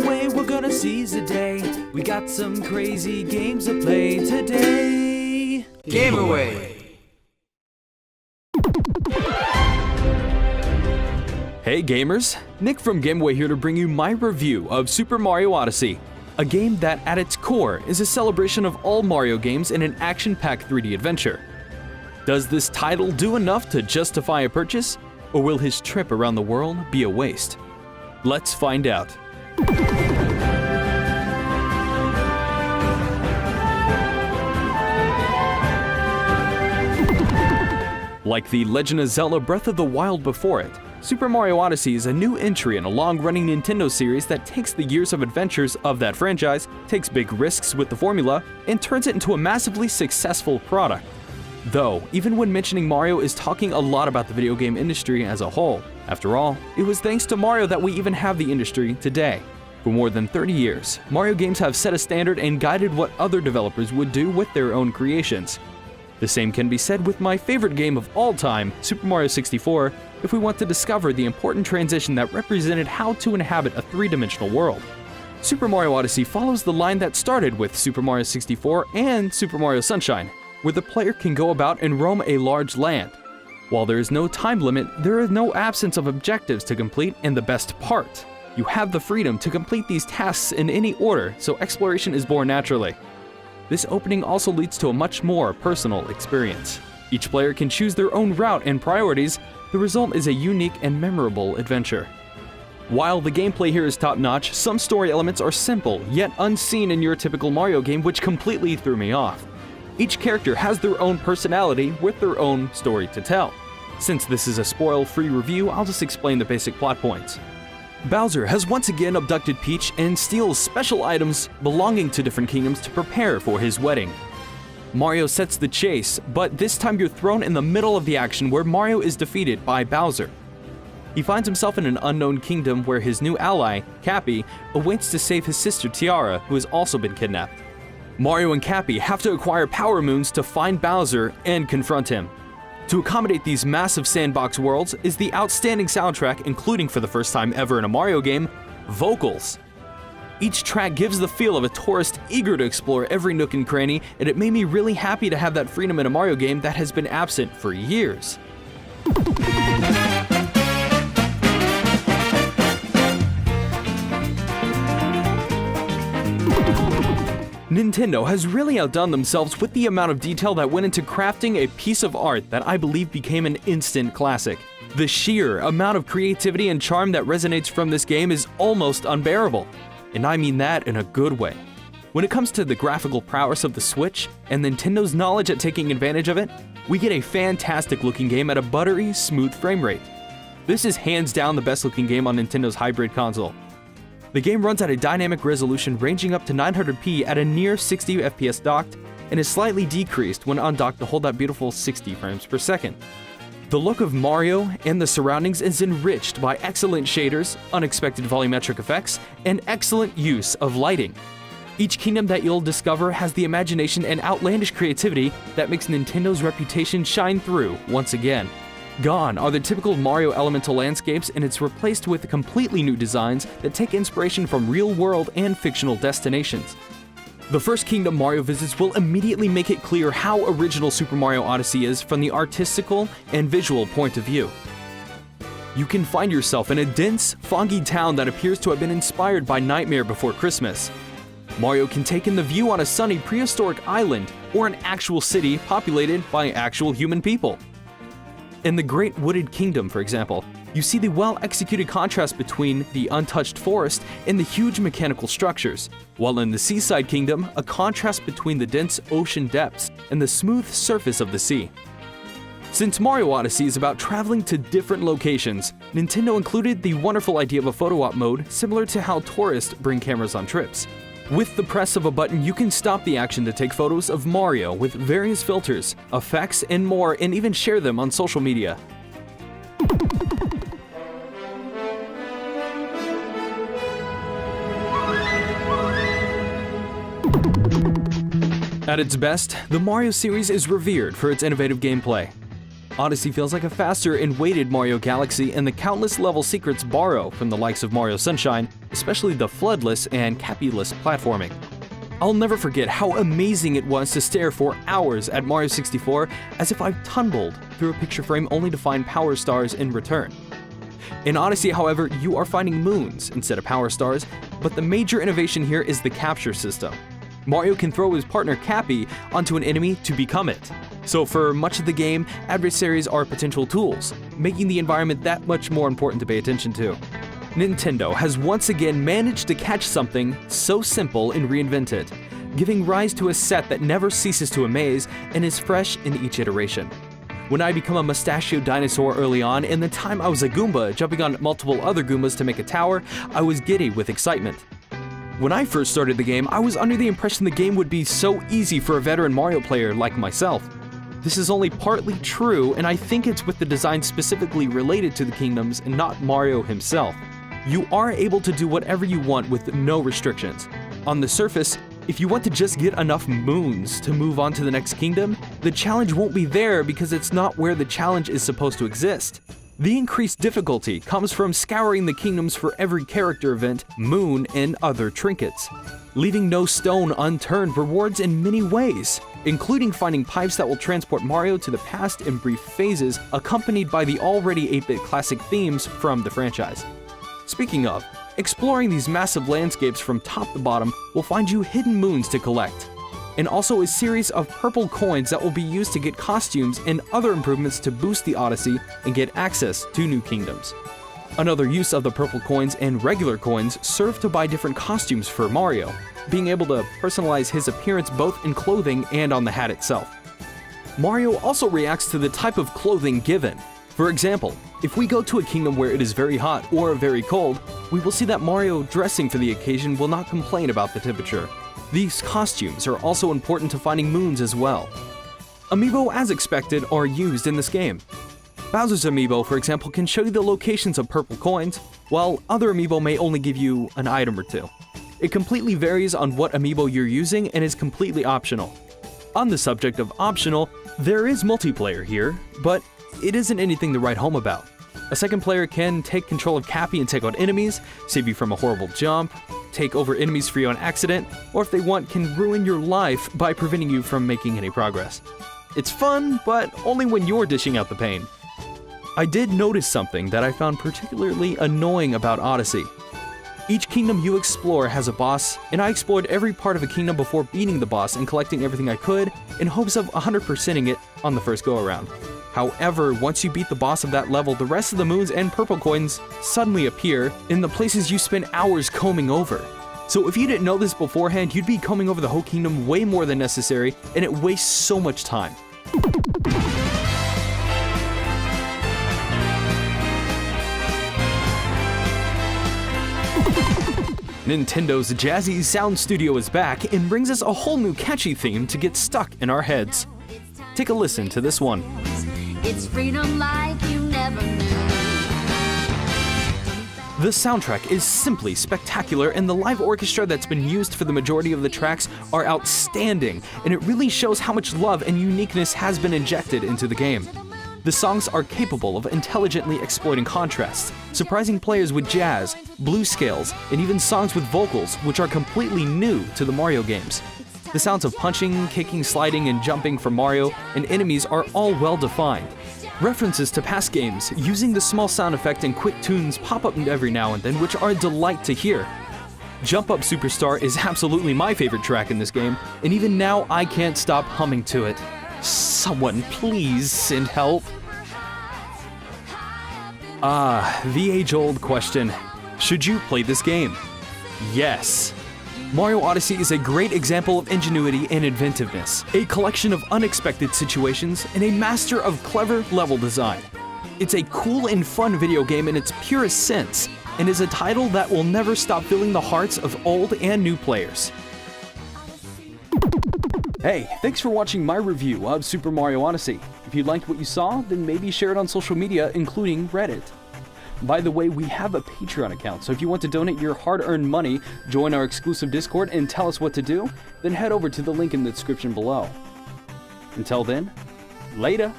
way, we're gonna seize the day. We got some crazy games to play today. Game Away! Hey gamers, Nick from Game Away here to bring you my review of Super Mario Odyssey, a game that at its core is a celebration of all Mario games in an action-packed 3D adventure. Does this title do enough to justify a purchase, or will his trip around the world be a waste? Let's find out. Like The Legend of Zelda Breath of the Wild before it, Super Mario Odyssey is a new entry in a long-running Nintendo series that takes the years of adventures of that franchise, takes big risks with the formula, and turns it into a massively successful product. Though, even when mentioning Mario is talking a lot about the video game industry as a whole. After all, it was thanks to Mario that we even have the industry today. For more than 30 years, Mario games have set a standard and guided what other developers would do with their own creations. The same can be said with my favorite game of all time, Super Mario 64, if we want to discover the important transition that represented how to inhabit a three-dimensional world. Super Mario Odyssey follows the line that started with Super Mario 64 and Super Mario Sunshine, where the player can go about and roam a large land. While there is no time limit, there is no absence of objectives to complete, and the best part, you have the freedom to complete these tasks in any order, so exploration is born naturally. This opening also leads to a much more personal experience. Each player can choose their own route and priorities. The result is a unique and memorable adventure. While the gameplay here is top-notch, some story elements are simple, yet unseen in your typical Mario game, which completely threw me off. Each character has their own personality with their own story to tell. Since this is a spoil-free review, I'll just explain the basic plot points. Bowser has once again abducted Peach and steals special items belonging to different kingdoms to prepare for his wedding. Mario sets the chase, but this time you're thrown in the middle of the action where Mario is defeated by Bowser. He finds himself in an unknown kingdom where his new ally, Cappy, awaits to save his sister Tiara, who has also been kidnapped. Mario and Cappy have to acquire power moons to find Bowser and confront him. To accommodate these massive sandbox worlds is the outstanding soundtrack, including for the first time ever in a Mario game, vocals. Each track gives the feel of a tourist eager to explore every nook and cranny, and it made me really happy to have that freedom in a Mario game that has been absent for years. Nintendo has really outdone themselves with the amount of detail that went into crafting a piece of art that I believe became an instant classic. The sheer amount of creativity and charm that resonates from this game is almost unbearable, and I mean that in a good way. When it comes to the graphical prowess of the Switch and Nintendo's knowledge at taking advantage of it, we get a fantastic looking game at a buttery, smooth frame rate. This is hands down the best looking game on Nintendo's hybrid console. The game runs at a dynamic resolution ranging up to 900p at a near 60 FPS docked, and is slightly decreased when undocked to hold that beautiful 60 frames per second. The look of Mario and the surroundings is enriched by excellent shaders, unexpected volumetric effects, and excellent use of lighting. Each kingdom that you'll discover has the imagination and outlandish creativity that makes Nintendo's reputation shine through once again. Gone are the typical Mario elemental landscapes, and it's replaced with completely new designs that take inspiration from real-world and fictional destinations. The first kingdom Mario visits will immediately make it clear how original Super Mario Odyssey is from the artistical and visual point of view. You can find yourself in a dense, foggy town that appears to have been inspired by Nightmare Before Christmas. Mario can take in the view on a sunny prehistoric island or an actual city populated by actual human people. In the Great Wooded Kingdom, for example, you see the well-executed contrast between the untouched forest and the huge mechanical structures, while in the Seaside Kingdom, a contrast between the dense ocean depths and the smooth surface of the sea. Since Mario Odyssey is about traveling to different locations, Nintendo included the wonderful idea of a photo op mode similar to how tourists bring cameras on trips. With the press of a button, you can stop the action to take photos of Mario with various filters, effects, and more, and even share them on social media. At its best, the Mario series is revered for its innovative gameplay. Odyssey feels like a faster and weighted Mario Galaxy, and the countless level secrets borrow from the likes of Mario Sunshine, especially the floodless and cappy-less platforming. I'll never forget how amazing it was to stare for hours at Mario 64 as if I've tumbled through a picture frame only to find power stars in return. In Odyssey, however, you are finding moons instead of power stars, but the major innovation here is the capture system. Mario can throw his partner Cappy onto an enemy to become it. So for much of the game, adversaries are potential tools, making the environment that much more important to pay attention to. Nintendo has once again managed to catch something so simple and reinvent it, giving rise to a set that never ceases to amaze and is fresh in each iteration. When I become a mustachioed dinosaur early on, and the time I was a Goomba jumping on multiple other Goombas to make a tower, I was giddy with excitement. When I first started the game, I was under the impression the game would be so easy for a veteran Mario player like myself. This is only partly true, and I think it's with the design specifically related to the kingdoms and not Mario himself. You are able to do whatever you want with no restrictions. On the surface, if you want to just get enough moons to move on to the next kingdom, the challenge won't be there because it's not where the challenge is supposed to exist. The increased difficulty comes from scouring the kingdoms for every character event, moon, and other trinkets. Leaving no stone unturned rewards in many ways, including finding pipes that will transport Mario to the past in brief phases, accompanied by the already 8-bit classic themes from the franchise. Speaking of, exploring these massive landscapes from top to bottom will find you hidden moons to collect, and also a series of purple coins that will be used to get costumes and other improvements to boost the Odyssey and get access to new kingdoms. Another use of the purple coins and regular coins serve to buy different costumes for Mario, being able to personalize his appearance both in clothing and on the hat itself. Mario also reacts to the type of clothing given. For example, if we go to a kingdom where it is very hot or very cold, we will see that Mario dressing for the occasion will not complain about the temperature. These costumes are also important to finding moons as well. Amiibo, as expected, are used in this game. Bowser's Amiibo, for example, can show you the locations of purple coins, while other Amiibo may only give you an item or two. It completely varies on what Amiibo you're using and is completely optional. On the subject of optional, there is multiplayer here, but it isn't anything to write home about. A second player can take control of Cappy and take out enemies, save you from a horrible jump, take over enemies for you on accident, or if they want, can ruin your life by preventing you from making any progress. It's fun, but only when you're dishing out the pain. I did notice something that I found particularly annoying about Odyssey. Each kingdom you explore has a boss, and I explored every part of a kingdom before beating the boss and collecting everything I could in hopes of 100%ing it on the first go-around. However, once you beat the boss of that level, the rest of the moons and purple coins suddenly appear in the places you spend hours combing over. So if you didn't know this beforehand, you'd be combing over the whole kingdom way more than necessary, and it wastes so much time. Nintendo's Jazzy Sound Studio is back and brings us a whole new catchy theme to get stuck in our heads. Take a listen to this one. It's freedom like you never knew. The soundtrack is simply spectacular, and the live orchestra that's been used for the majority of the tracks are outstanding, and it really shows how much love and uniqueness has been injected into the game. The songs are capable of intelligently exploiting contrasts, surprising players with jazz, blues scales, and even songs with vocals, which are completely new to the Mario games. The sounds of punching, kicking, sliding, and jumping from Mario and enemies are all well defined. References to past games using the small sound effect and quick tunes pop up every now and then, which are a delight to hear. Jump Up Superstar is absolutely my favorite track in this game, and even now I can't stop humming to it. Someone please send help. The age-old question. Should you play this game? Yes. Mario Odyssey is a great example of ingenuity and inventiveness, a collection of unexpected situations, and a master of clever level design. It's a cool and fun video game in its purest sense, and is a title that will never stop filling the hearts of old and new players. Hey, thanks for watching my review of Super Mario Odyssey. If you liked what you saw, then maybe share it on social media, including Reddit. By the way, we have a Patreon account, so if you want to donate your hard-earned money, join our exclusive Discord, and tell us what to do, then head over to the link in the description below. Until then, later!